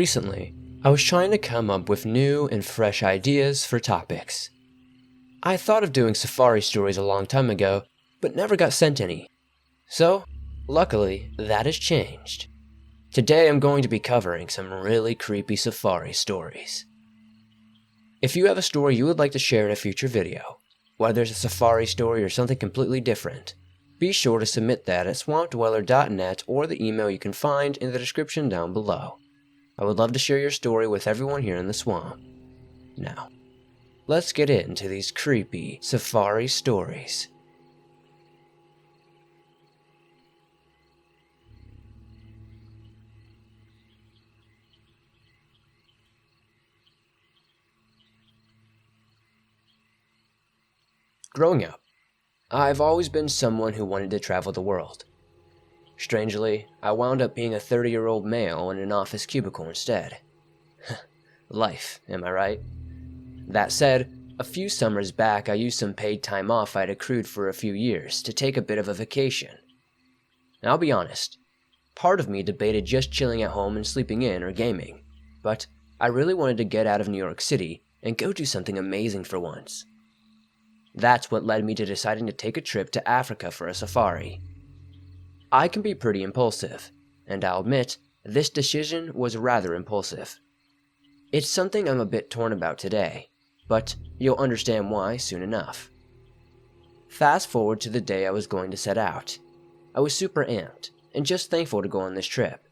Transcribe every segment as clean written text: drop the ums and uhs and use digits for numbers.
Recently, I was trying to come up with new and fresh ideas for topics. I thought of doing safari stories a long time ago, but never got sent any. So, luckily, that has changed. Today I'm going to be covering some really creepy safari stories. If you have a story you would like to share in a future video, whether it's a safari story or something completely different, be sure to submit that at swampdweller.net or the email you can find in the description down below. I would love to share your story with everyone here in the swamp. Now, let's get into these creepy safari stories. Growing up, I've always been someone who wanted to travel the world. Strangely, I wound up being a 30-year-old male in an office cubicle instead. Life, am I right? That said, a few summers back I used some paid time off I'd accrued for a few years to take a bit of a vacation. Now, I'll be honest, part of me debated just chilling at home and sleeping in or gaming, but I really wanted to get out of New York City and go do something amazing for once. That's what led me to deciding to take a trip to Africa for a safari. I can be pretty impulsive, and I'll admit, this decision was rather impulsive. It's something I'm a bit torn about today, but you'll understand why soon enough. Fast forward to the day I was going to set out. I was super amped, and just thankful to go on this trip.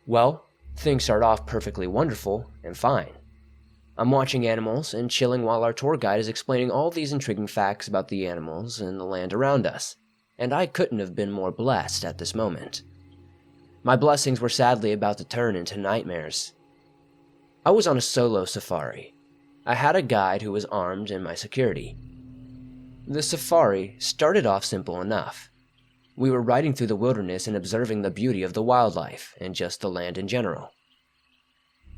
Well, things start off perfectly wonderful and fine. I'm watching animals and chilling while our tour guide is explaining all these intriguing facts about the animals and the land around us, and I couldn't have been more blessed at this moment. My blessings were sadly about to turn into nightmares. I was on a solo safari. I had a guide who was armed and my security. The safari started off simple enough. We were riding through the wilderness and observing the beauty of the wildlife and just the land in general.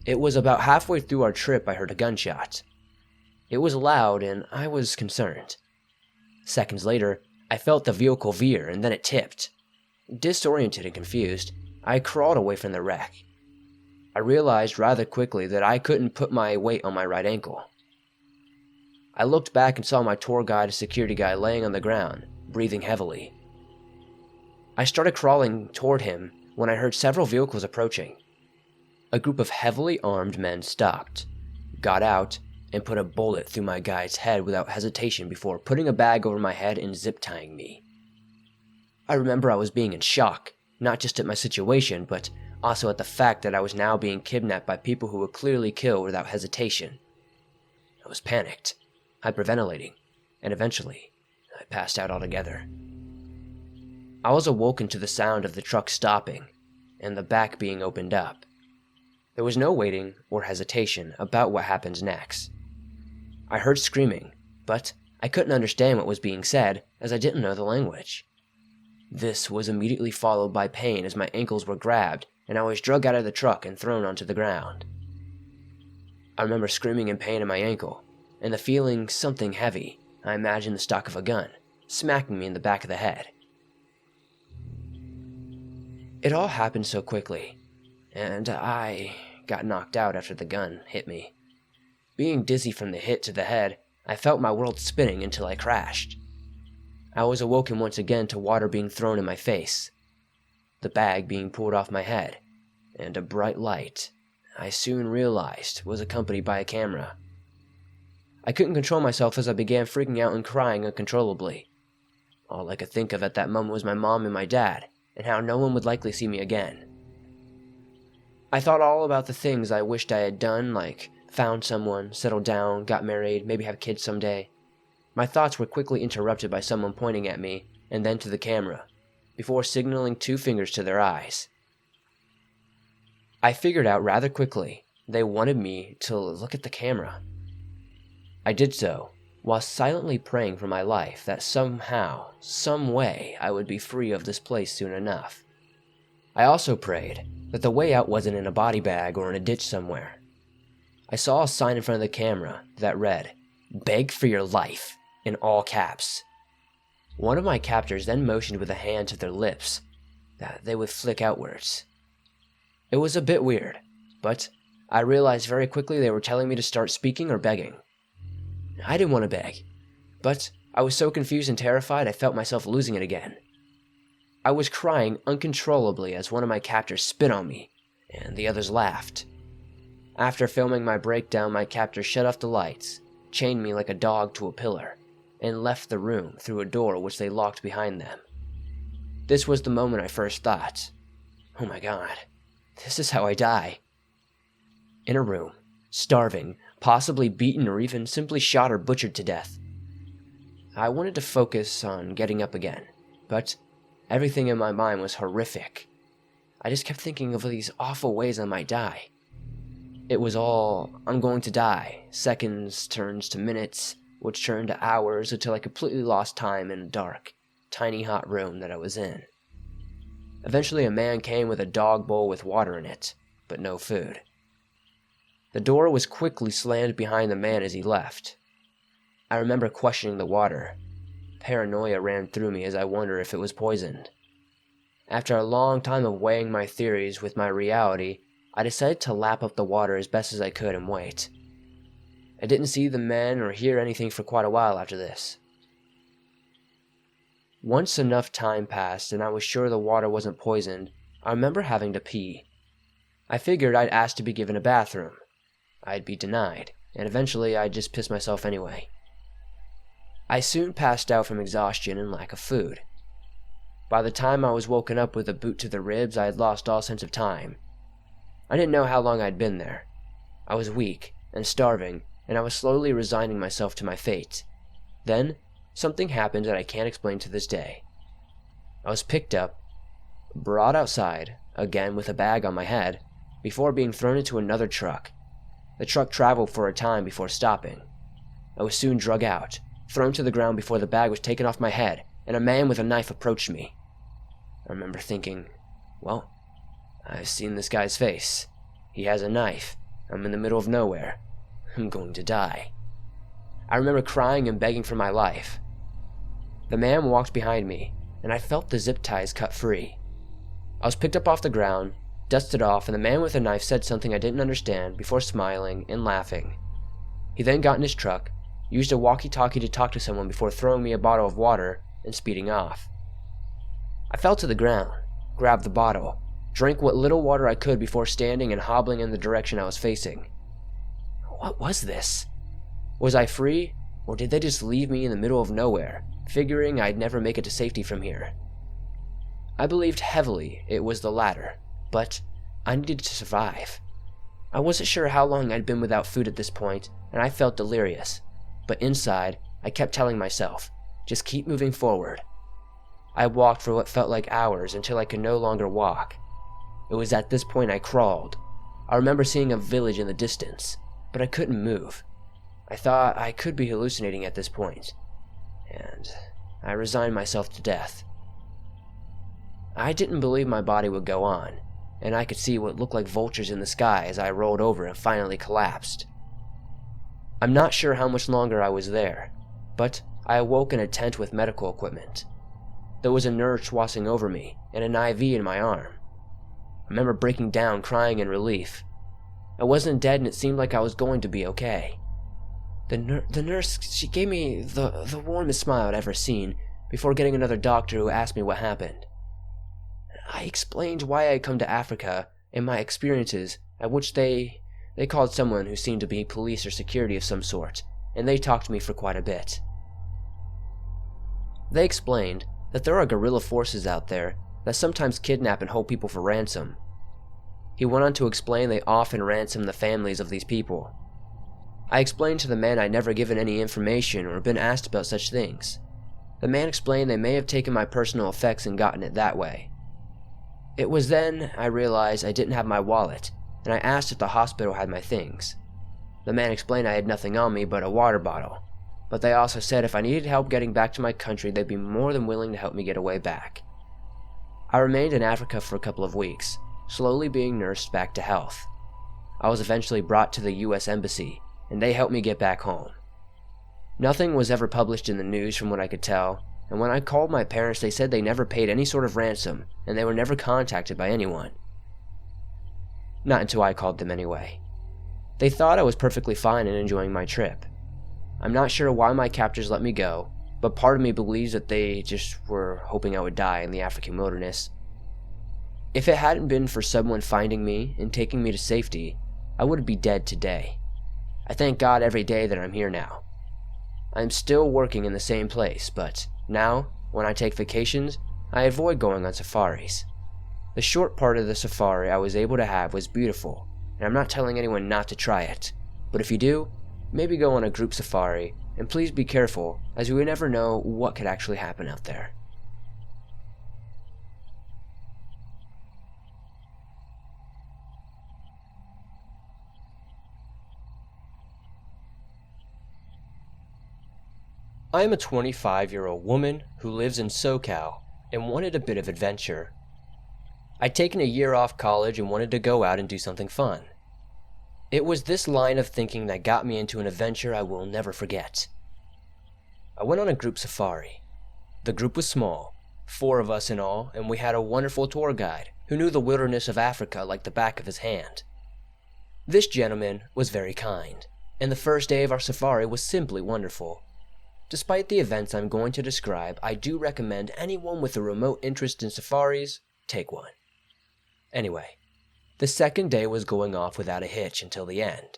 It was about halfway through our trip I heard a gunshot. It was loud and I was concerned. Seconds later, I felt the vehicle veer and then it tipped. Disoriented and confused, I crawled away from the wreck. I realized rather quickly that I couldn't put my weight on my right ankle. I looked back and saw my tour guide and security guy laying on the ground, breathing heavily. I started crawling toward him when I heard several vehicles approaching. A group of heavily armed men stopped, got out, and put a bullet through my guide's head without hesitation before putting a bag over my head and zip-tying me. I remember I was being in shock, not just at my situation, but also at the fact that I was now being kidnapped by people who would clearly kill without hesitation. I was panicked, hyperventilating, and eventually, I passed out altogether. I was awoken to the sound of the truck stopping, and the back being opened up. There was no waiting or hesitation about what happened next. I heard screaming, but I couldn't understand what was being said as I didn't know the language. This was immediately followed by pain as my ankles were grabbed and I was dragged out of the truck and thrown onto the ground. I remember screaming in pain in my ankle and the feeling something heavy, I imagined the stock of a gun, smacking me in the back of the head. It all happened so quickly, and I got knocked out after the gun hit me. Being dizzy from the hit to the head, I felt my world spinning until I crashed. I was awoken once again to water being thrown in my face, the bag being pulled off my head, and a bright light I soon realized was accompanied by a camera. I couldn't control myself as I began freaking out and crying uncontrollably. All I could think of at that moment was my mom and my dad, and how no one would likely see me again. I thought all about the things I wished I had done, like found someone, settled down, got married, maybe have kids someday. My thoughts were quickly interrupted by someone pointing at me, and then to the camera, before signaling 2 fingers to their eyes. I figured out rather quickly they wanted me to look at the camera. I did so, while silently praying for my life that somehow, some way, I would be free of this place soon enough. I also prayed that the way out wasn't in a body bag or in a ditch somewhere. I saw a sign in front of the camera that read, "Beg for your life," in all caps. One of my captors then motioned with a hand to their lips that they would flick outwards. It was a bit weird, but I realized very quickly they were telling me to start speaking or begging. I didn't want to beg, but I was so confused and terrified I felt myself losing it again. I was crying uncontrollably as one of my captors spit on me, and the others laughed. After filming my breakdown, my captors shut off the lights, chained me like a dog to a pillar, and left the room through a door which they locked behind them. This was the moment I first thought, oh my god, this is how I die. In a room, starving, possibly beaten or even simply shot or butchered to death. I wanted to focus on getting up again, but everything in my mind was horrific. I just kept thinking of these awful ways I might die. It was all, I'm going to die, seconds turns to minutes, which turned to hours until I completely lost time in a dark, tiny hot room that I was in. Eventually a man came with a dog bowl with water in it, but no food. The door was quickly slammed behind the man as he left. I remember questioning the water. Paranoia ran through me as I wondered if it was poisoned. After a long time of weighing my theories with my reality, I decided to lap up the water as best as I could and wait. I didn't see the men or hear anything for quite a while after this. Once enough time passed and I was sure the water wasn't poisoned, I remember having to pee. I figured I'd ask to be given a bathroom. I'd be denied, and eventually I'd just piss myself anyway. I soon passed out from exhaustion and lack of food. By the time I was woken up with a boot to the ribs, I had lost all sense of time. I didn't know how long I'd been there. I was weak and starving, and I was slowly resigning myself to my fate. Then, something happened that I can't explain to this day. I was picked up, brought outside, again with a bag on my head, before being thrown into another truck. The truck traveled for a time before stopping. I was soon drug out, thrown to the ground before the bag was taken off my head, and a man with a knife approached me. I remember thinking, well, I've seen this guy's face. He has a knife. I'm in the middle of nowhere. I'm going to die. I remember crying and begging for my life. The man walked behind me, and I felt the zip ties cut free. I was picked up off the ground, dusted off, and the man with the knife said something I didn't understand before smiling and laughing. He then got in his truck, used a walkie-talkie to talk to someone before throwing me a bottle of water and speeding off. I fell to the ground, grabbed the bottle, drank what little water I could before standing and hobbling in the direction I was facing. What was this? Was I free, or did they just leave me in the middle of nowhere, figuring I'd never make it to safety from here? I believed heavily it was the latter, but I needed to survive. I wasn't sure how long I'd been without food at this point, and I felt delirious. But inside, I kept telling myself, just keep moving forward. I walked for what felt like hours until I could no longer walk. It was at this point I crawled. I remember seeing a village in the distance, but I couldn't move. I thought I could be hallucinating at this point, and I resigned myself to death. I didn't believe my body would go on, and I could see what looked like vultures in the sky as I rolled over and finally collapsed. I'm not sure how much longer I was there, but I awoke in a tent with medical equipment. There was a nurse watching over me and an IV in my arm. I remember breaking down crying in relief. I wasn't dead and it seemed like I was going to be okay. The nurse, she gave me the warmest smile I'd ever seen before getting another doctor who asked me what happened. I explained why I had come to Africa and my experiences, at which they called someone who seemed to be police or security of some sort, and they talked to me for quite a bit. They explained that there are guerrilla forces out there that sometimes kidnap and hold people for ransom. He went on to explain they often ransom the families of these people. I explained to the man I'd never given any information or been asked about such things. The man explained they may have taken my personal effects and gotten it that way. It was then I realized I didn't have my wallet, and I asked if the hospital had my things. The man explained I had nothing on me but a water bottle, but they also said if I needed help getting back to my country, they'd be more than willing to help me get away back. I remained in Africa for a couple of weeks, slowly being nursed back to health. I was eventually brought to the US Embassy, and they helped me get back home. Nothing was ever published in the news from what I could tell, and when I called my parents, they said they never paid any sort of ransom, and they were never contacted by anyone. Not until I called them anyway. They thought I was perfectly fine and enjoying my trip. I'm not sure why my captors let me go, but part of me believes that they just were hoping I would die in the African wilderness. If it hadn't been for someone finding me and taking me to safety, I would be dead today. I thank God every day that I'm here now. I'm still working in the same place, but now, when I take vacations, I avoid going on safaris. The short part of the safari I was able to have was beautiful, and I'm not telling anyone not to try it, but if you do, maybe go on a group safari, and please be careful, as you would never know what could actually happen out there. I am a 25-year-old woman who lives in SoCal and wanted a bit of adventure. I'd taken a year off college and wanted to go out and do something fun. It was this line of thinking that got me into an adventure I will never forget. I went on a group safari. The group was small, 4 of us in all, and we had a wonderful tour guide who knew the wilderness of Africa like the back of his hand. This gentleman was very kind, and the first day of our safari was simply wonderful. Despite the events I'm going to describe, I do recommend anyone with a remote interest in safaris take one. Anyway, the second day was going off without a hitch until the end.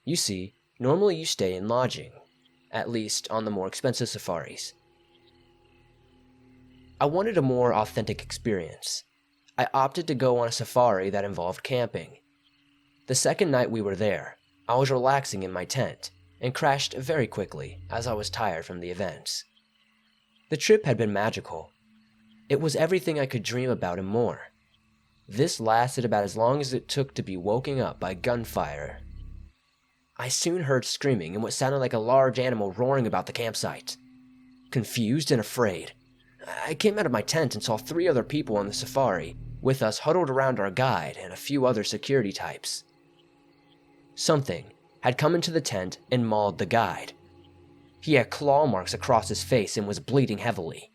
You see, normally you stay in lodging, at least on the more expensive safaris. I wanted a more authentic experience. I opted to go on a safari that involved camping. The second night we were there, I was relaxing in my tent and crashed very quickly as I was tired from the events. The trip had been magical. It was everything I could dream about and more. This lasted about as long as it took to be woken up by gunfire. I soon heard screaming and what sounded like a large animal roaring about the campsite. Confused and afraid, I came out of my tent and saw 3 other people on the safari, with us huddled around our guide and a few other security types. Something had come into the tent and mauled the guide. He had claw marks across his face and was bleeding heavily.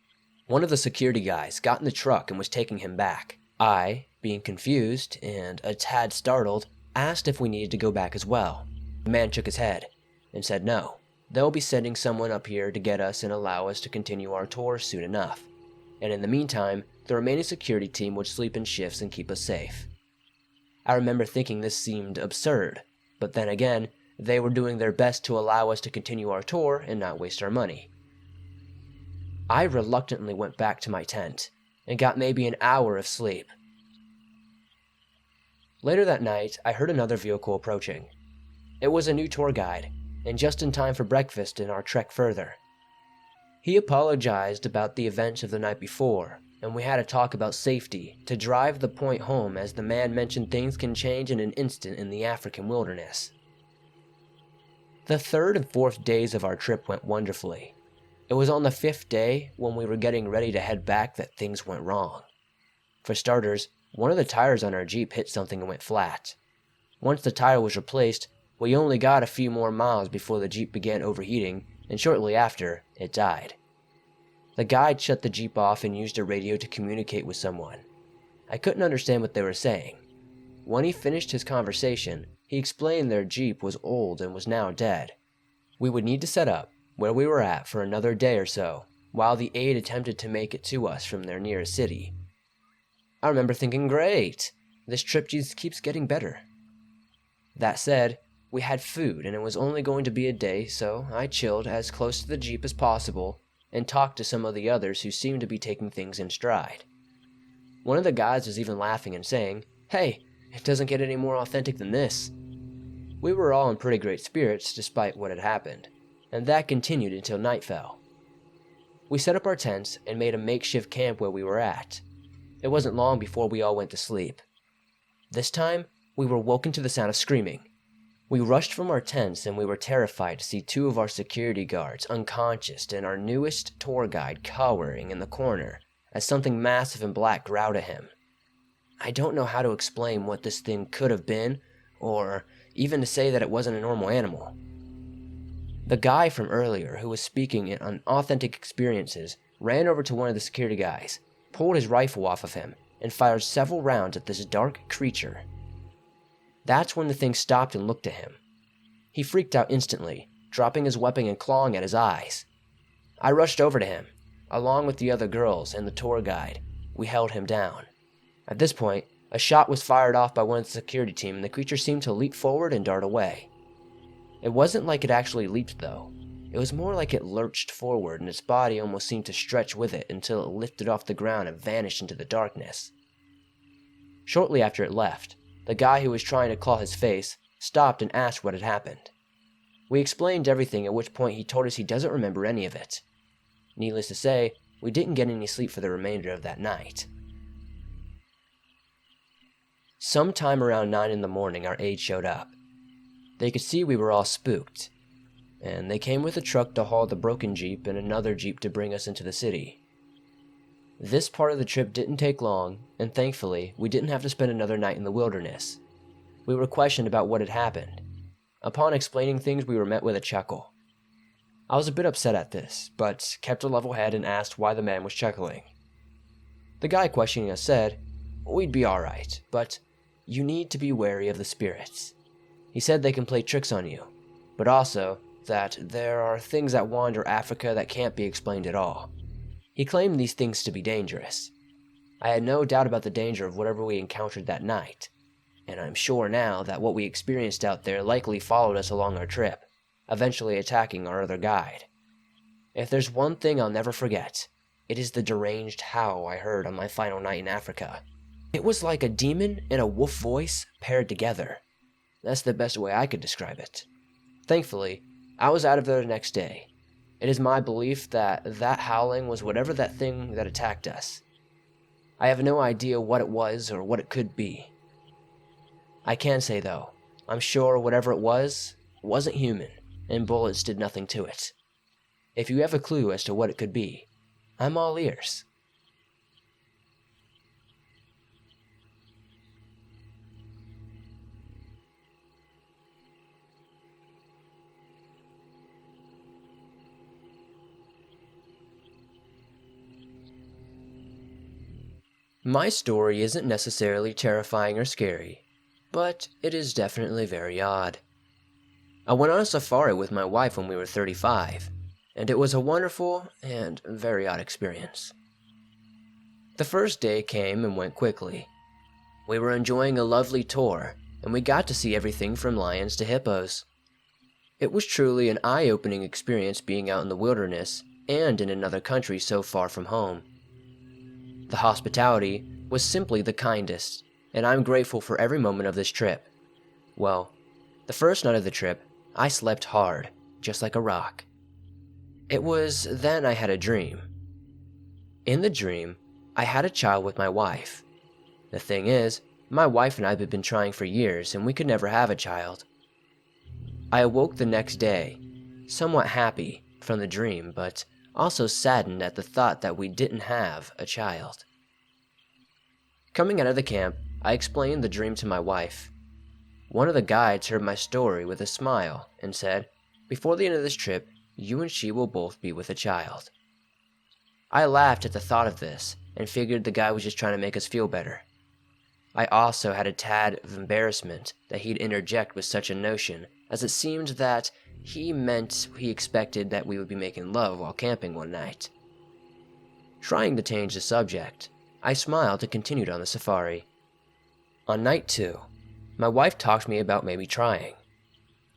One of the security guys got in the truck and was taking him back. I, being confused and a tad startled, asked if we needed to go back as well. The man shook his head and said no. They'll be sending someone up here to get us and allow us to continue our tour soon enough. And in the meantime, the remaining security team would sleep in shifts and keep us safe. I remember thinking this seemed absurd, but then again, they were doing their best to allow us to continue our tour and not waste our money. I reluctantly went back to my tent and got maybe an hour of sleep. Later that night, I heard another vehicle approaching. It was a new tour guide, and just in time for breakfast in our trek further. He apologized about the events of the night before, and we had a talk about safety to drive the point home, as the man mentioned things can change in an instant in the African wilderness. The 3rd and 4th days of our trip went wonderfully. It was on the 5th day, when we were getting ready to head back, that things went wrong. For starters, one of the tires on our Jeep hit something and went flat. Once the tire was replaced, we only got a few more miles before the Jeep began overheating, and shortly after, it died. The guide shut the Jeep off and used a radio to communicate with someone. I couldn't understand what they were saying. When he finished his conversation, he explained their Jeep was old and was now dead. We would need to set up where we were at for another day or so, while the aide attempted to make it to us from their nearest city. I remember thinking, great, this trip just keeps getting better. That said, we had food and it was only going to be a day, so I chilled as close to the Jeep as possible and talked to some of the others who seemed to be taking things in stride. One of the guys was even laughing and saying, "Hey, it doesn't get any more authentic than this." We were all in pretty great spirits despite what had happened, and that continued until night fell. We set up our tents and made a makeshift camp where we were at. It wasn't long before we all went to sleep. This time, we were woken to the sound of screaming. We rushed from our tents and we were terrified to see 2 of our security guards unconscious and our newest tour guide cowering in the corner as something massive and black growled at him. I don't know how to explain what this thing could have been, or even to say that it wasn't a normal animal. The guy from earlier who was speaking on authentic experiences ran over to one of the security guys, pulled his rifle off of him, and fired several rounds at this dark creature. That's when the thing stopped and looked at him. He freaked out instantly, dropping his weapon and clawing at his eyes. I rushed over to him. Along with the other girls and the tour guide, we held him down. At this point, a shot was fired off by one of the security team and the creature seemed to leap forward and dart away. It wasn't like it actually leaped though. It was more like it lurched forward and its body almost seemed to stretch with it until it lifted off the ground and vanished into the darkness. Shortly after it left, the guy who was trying to claw his face stopped and asked what had happened. We explained everything, at which point he told us he doesn't remember any of it. Needless to say, we didn't get any sleep for the remainder of that night. Sometime around 9 in the morning, our aide showed up. They could see we were all spooked, and they came with a truck to haul the broken Jeep and another Jeep to bring us into the city. This part of the trip didn't take long, and thankfully, we didn't have to spend another night in the wilderness. We were questioned about what had happened. Upon explaining things, we were met with a chuckle. I was a bit upset at this, but kept a level head and asked why the man was chuckling. The guy questioning us said, "We'd be alright, but you need to be wary of the spirits." He said they can play tricks on you, but also that there are things that wander Africa that can't be explained at all. He claimed these things to be dangerous. I had no doubt about the danger of whatever we encountered that night, and I'm sure now that what we experienced out there likely followed us along our trip, eventually attacking our other guide. If there's one thing I'll never forget, it is the deranged howl I heard on my final night in Africa. It was like a demon and a wolf voice paired together. That's the best way I could describe it. Thankfully, I was out of there the next day. It is my belief that that howling was whatever that thing that attacked us. I have no idea what it was or what it could be. I can say though, I'm sure whatever it was wasn't human, and bullets did nothing to it. If you have a clue as to what it could be, I'm all ears. My story isn't necessarily terrifying or scary, but it is definitely very odd. I went on a safari with my wife when we were 35, and it was a wonderful and very odd experience. The first day came and went quickly. We were enjoying a lovely tour, and we got to see everything from lions to hippos. It was truly an eye-opening experience being out in the wilderness and in another country so far from home. The hospitality was simply the kindest, and I'm grateful for every moment of this trip. Well, the first night of the trip, I slept hard, just like a rock. It was then I had a dream. In the dream, I had a child with my wife. The thing is, my wife and I had been trying for years, and we could never have a child. I awoke the next day, somewhat happy from the dream, but also saddened at the thought that we didn't have a child. Coming out of the camp, I explained the dream to my wife. One of the guides heard my story with a smile and said, "Before the end of this trip, you and she will both be with a child." I laughed at the thought of this and figured the guy was just trying to make us feel better. I also had a tad of embarrassment that he'd interject with such a notion, as it seemed that he expected that we would be making love while camping one night. Trying to change the subject, I smiled and continued on the safari. On night 2, my wife talked to me about maybe trying.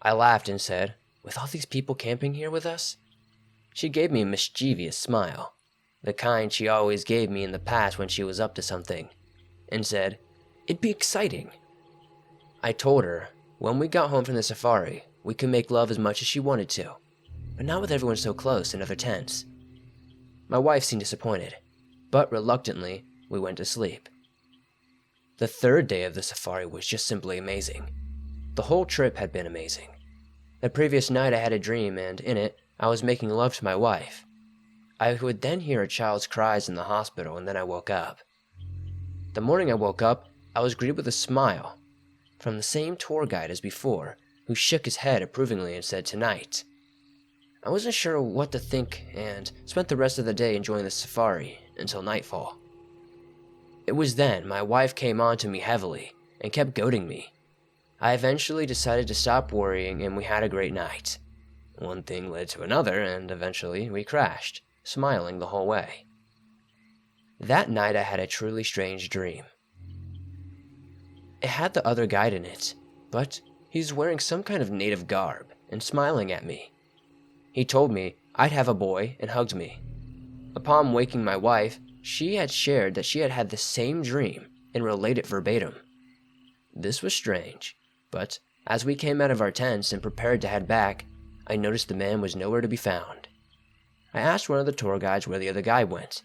I laughed and said, "With all these people camping here with us?" She gave me a mischievous smile, the kind she always gave me in the past when she was up to something, and said, "It'd be exciting." I told her, when we got home from the safari, we could make love as much as she wanted to, but not with everyone so close and other tents. My wife seemed disappointed, but reluctantly, we went to sleep. The third day of the safari was just simply amazing. The whole trip had been amazing. The previous night I had a dream, and in it, I was making love to my wife. I would then hear a child's cries in the hospital, and then I woke up. The morning I woke up, I was greeted with a smile from the same tour guide as before, who shook his head approvingly and said, "Tonight." I wasn't sure what to think and spent the rest of the day enjoying the safari until nightfall. It was then my wife came on to me heavily and kept goading me. I eventually decided to stop worrying and we had a great night. One thing led to another and eventually we crashed, smiling the whole way. That night I had a truly strange dream. It had the other guide in it, but he's wearing some kind of native garb and smiling at me. He told me I'd have a boy and hugged me. Upon waking my wife, she had shared that she had had the same dream and relayed it verbatim. This was strange, but as we came out of our tents and prepared to head back, I noticed the man was nowhere to be found. I asked one of the tour guides where the other guy went.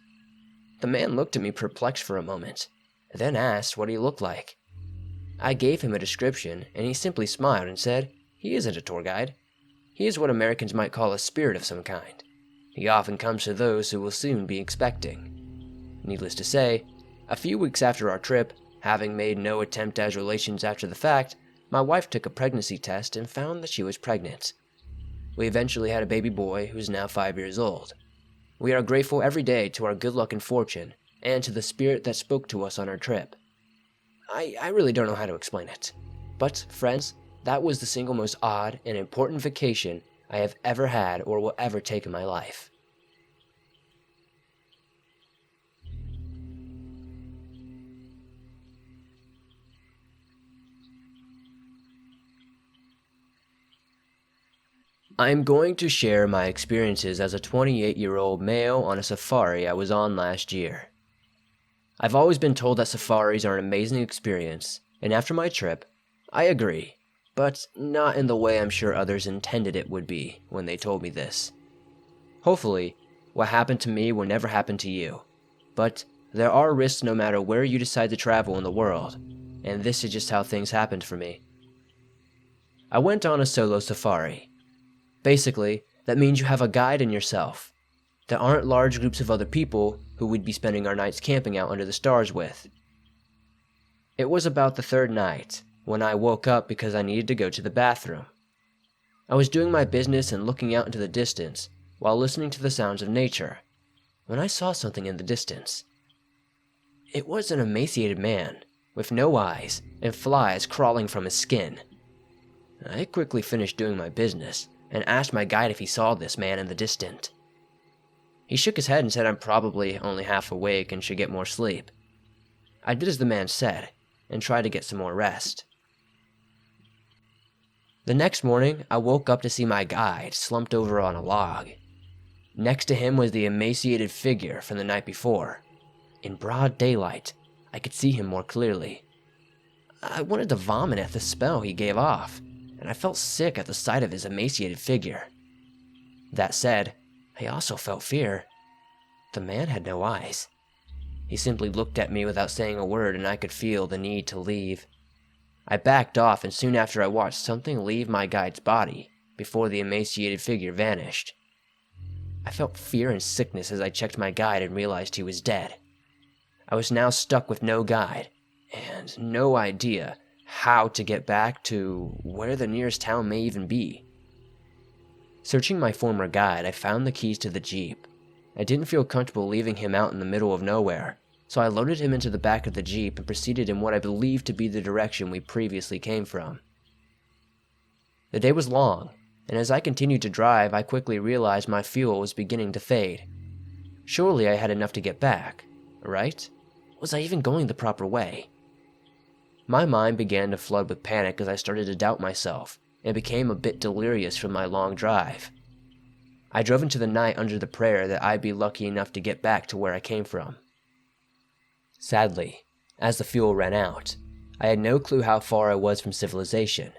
The man looked at me perplexed for a moment, then asked what he looked like. I gave him a description, and he simply smiled and said, "He isn't a tour guide. He is what Americans might call a spirit of some kind. He often comes to those who will soon be expecting." Needless to say, a few weeks after our trip, having made no attempt at relations after the fact, my wife took a pregnancy test and found that she was pregnant. We eventually had a baby boy who is now 5 years old. We are grateful every day to our good luck and fortune, and to the spirit that spoke to us on our trip. I really don't know how to explain it. But, friends, that was the single most odd and important vacation I have ever had or will ever take in my life. I'm going to share my experiences as a 28-year-old male on a safari I was on last year. I've always been told that safaris are an amazing experience, and after my trip, I agree, but not in the way I'm sure others intended it would be when they told me this. Hopefully, what happened to me will never happen to you, but there are risks no matter where you decide to travel in the world, and this is just how things happened for me. I went on a solo safari. Basically, that means you have a guide and yourself. There aren't large groups of other people who we'd be spending our nights camping out under the stars with. It was about the third night when I woke up because I needed to go to the bathroom. I was doing my business and looking out into the distance while listening to the sounds of nature when I saw something in the distance. It was an emaciated man with no eyes and flies crawling from his skin. I quickly finished doing my business and asked my guide if he saw this man in the distance. He shook his head and said I'm probably only half awake and should get more sleep. I did as the man said and tried to get some more rest. The next morning, I woke up to see my guide slumped over on a log. Next to him was the emaciated figure from the night before. In broad daylight, I could see him more clearly. I wanted to vomit at the smell he gave off, and I felt sick at the sight of his emaciated figure. That said, I also felt fear. The man had no eyes. He simply looked at me without saying a word, and I could feel the need to leave. I backed off, and soon after I watched something leave my guide's body before the emaciated figure vanished. I felt fear and sickness as I checked my guide and realized he was dead. I was now stuck with no guide, and no idea how to get back to where the nearest town may even be. Searching my former guide, I found the keys to the Jeep. I didn't feel comfortable leaving him out in the middle of nowhere, so I loaded him into the back of the Jeep and proceeded in what I believed to be the direction we previously came from. The day was long, and as I continued to drive, I quickly realized my fuel was beginning to fade. Surely I had enough to get back, right? Was I even going the proper way? My mind began to flood with panic as I started to doubt myself, and became a bit delirious from my long drive. I drove into the night under the prayer that I'd be lucky enough to get back to where I came from. Sadly, as the fuel ran out, I had no clue how far I was from civilization,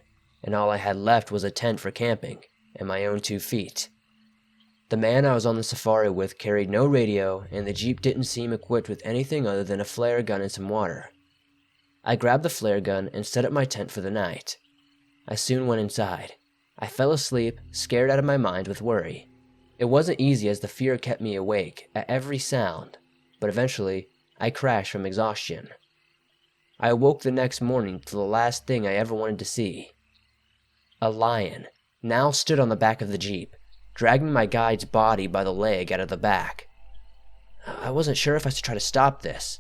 and all I had left was a tent for camping and my own 2 feet. The man I was on the safari with carried no radio, and the Jeep didn't seem equipped with anything other than a flare gun and some water. I grabbed the flare gun and set up my tent for the night. I soon went inside. I fell asleep, scared out of my mind with worry. It wasn't easy as the fear kept me awake at every sound, but eventually I crashed from exhaustion. I awoke the next morning to the last thing I ever wanted to see. A lion now stood on the back of the Jeep, dragging my guide's body by the leg out of the back. I wasn't sure if I should try to stop this.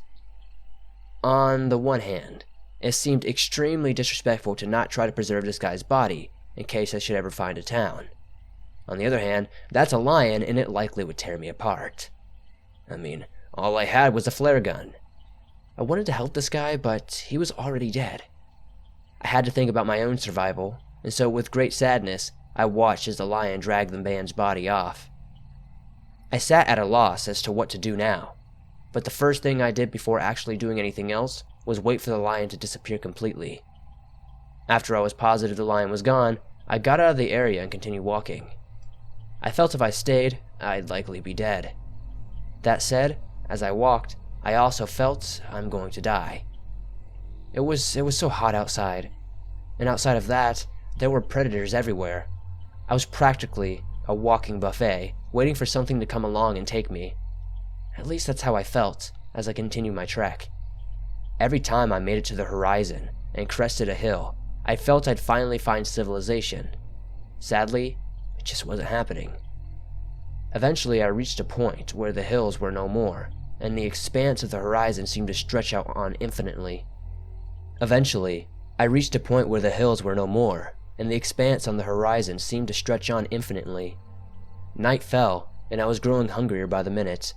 On the one hand, It seemed extremely disrespectful to not try to preserve this guy's body in case I should ever find a town. On the other hand, that's a lion and it likely would tear me apart. I mean, all I had was a flare gun. I wanted to help this guy, but he was already dead. I had to think about my own survival, and so with great sadness, I watched as the lion dragged the man's body off. I sat at a loss as to what to do now, but the first thing I did before actually doing anything else was wait for the lion to disappear completely. After I was positive the lion was gone, I got out of the area and continued walking. I felt if I stayed, I'd likely be dead. That said, as I walked, I also felt I'm going to die. It was so hot outside, and outside of that, there were predators everywhere. I was practically a walking buffet, waiting for something to come along and take me. At least that's how I felt as I continued my trek. Every time I made it to the horizon and crested a hill, I felt I'd finally find civilization. Sadly, it just wasn't happening. Eventually, I reached a point where the hills were no more, and the expanse of the horizon seemed to stretch out on infinitely. Night fell, and I was growing hungrier by the minute.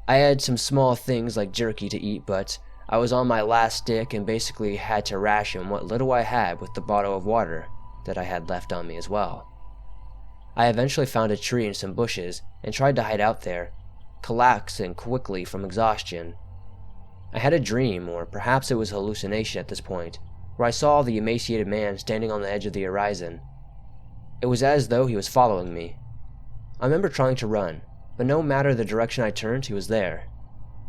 I had some small things like jerky to eat, but I was on my last stick and basically had to ration what little I had with the bottle of water that I had left on me as well. I eventually found a tree and some bushes and tried to hide out there, collapsing quickly from exhaustion. I had a dream, or perhaps it was a hallucination at this point, where I saw the emaciated man standing on the edge of the horizon. It was as though he was following me. I remember trying to run, but no matter the direction I turned, he was there.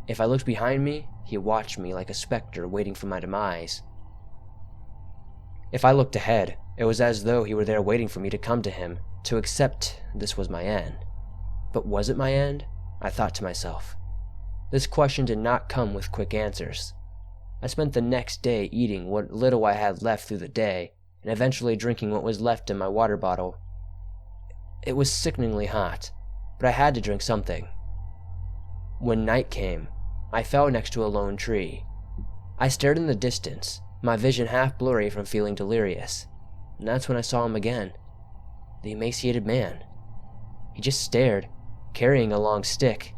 If I looked behind me, he watched me like a specter waiting for my demise. If I looked ahead, it was as though he were there waiting for me to come to him, to accept this was my end. But was it my end? I thought to myself. This question did not come with quick answers. I spent the next day eating what little I had left through the day, and eventually drinking what was left in my water bottle. It was sickeningly hot, but I had to drink something. When night came, I fell next to a lone tree. I stared in the distance, my vision half blurry from feeling delirious, and that's when I saw him again. The emaciated man. He just stared, carrying a long stick.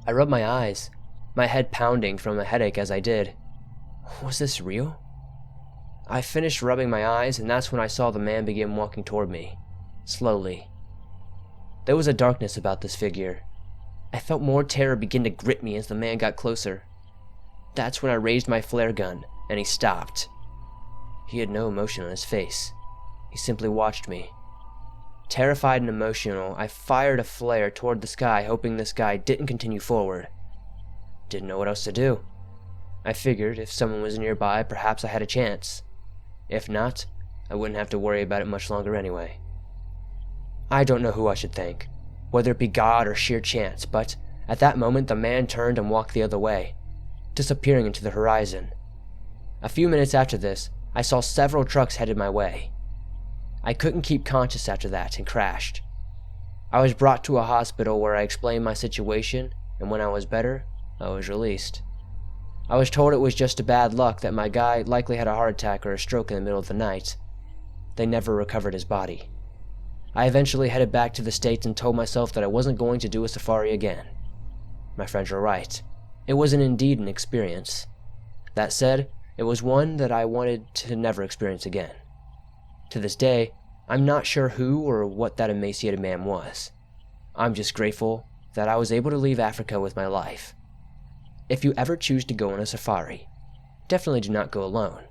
I rubbed my eyes, my head pounding from a headache as I did. Was this real? I finished rubbing my eyes, and that's when I saw the man begin walking toward me, slowly. There was a darkness about this figure. I felt more terror begin to grip me as the man got closer. That's when I raised my flare gun, and he stopped. He had no emotion on his face. He simply watched me. Terrified and emotional, I fired a flare toward the sky, hoping this guy didn't continue forward. Didn't know what else to do. I figured if someone was nearby, perhaps I had a chance. If not, I wouldn't have to worry about it much longer anyway. I don't know who I should thank, whether it be God or sheer chance, but at that moment the man turned and walked the other way, disappearing into the horizon. A few minutes after this, I saw several trucks headed my way. I couldn't keep conscious after that and crashed. I was brought to a hospital where I explained my situation, and when I was better, I was released. I was told it was just a bad luck that my guy likely had a heart attack or a stroke in the middle of the night. They never recovered his body. I eventually headed back to the States and told myself that I wasn't going to do a safari again. My friends were right. It was indeed an experience. That said, it was one that I wanted to never experience again. To this day, I'm not sure who or what that emaciated man was. I'm just grateful that I was able to leave Africa with my life. If you ever choose to go on a safari, definitely do not go alone.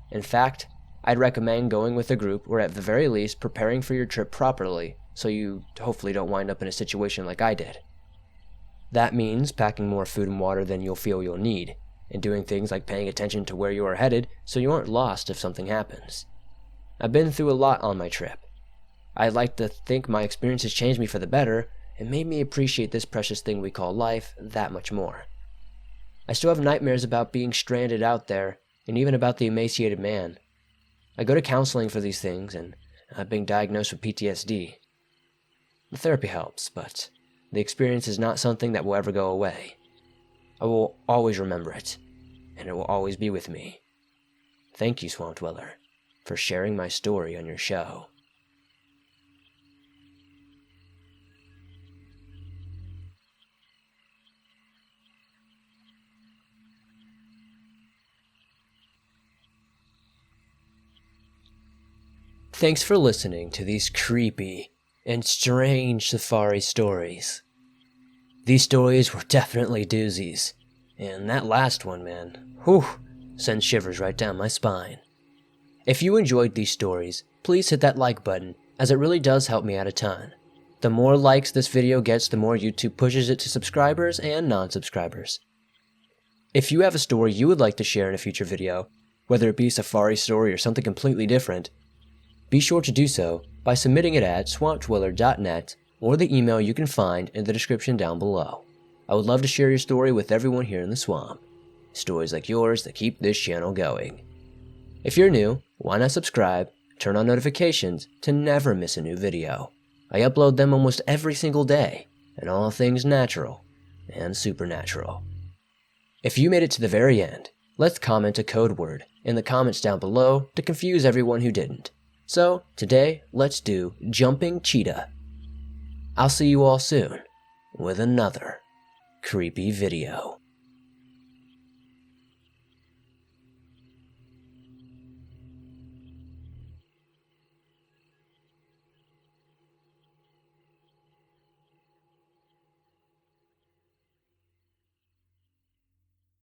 In fact, I'd recommend going with a group or at the very least preparing for your trip properly so you hopefully don't wind up in a situation like I did. That means packing more food and water than you'll feel you'll need, and doing things like paying attention to where you are headed so you aren't lost if something happens. I've been through a lot on my trip. I'd like to think my experiences changed me for the better and made me appreciate this precious thing we call life that much more. I still have nightmares about being stranded out there, and even about the emaciated man. I go to counseling for these things, and I've been diagnosed with PTSD. The therapy helps, but the experience is not something that will ever go away. I will always remember it, and it will always be with me. Thank you, Swamp Dweller, for sharing my story on your show. Thanks for listening to these creepy and strange safari stories. These stories were definitely doozies, and that last one, man, whew, sends shivers right down my spine. If you enjoyed these stories, please hit that like button, as it really does help me out a ton. The more likes this video gets, the more YouTube pushes it to subscribers and non-subscribers. If you have a story you would like to share in a future video, whether it be a safari story or something completely different, be sure to do so by submitting it at swampdweller.net or the email you can find in the description down below. I would love to share your story with everyone here in the swamp. Stories like yours that keep this channel going. If you're new, why not subscribe, turn on notifications to never miss a new video. I upload them almost every single day, and all things natural and supernatural. If you made it to the very end, let's comment a code word in the comments down below to confuse everyone who didn't. So, today, let's do Jumping Cheetah. I'll see you all soon with another creepy video.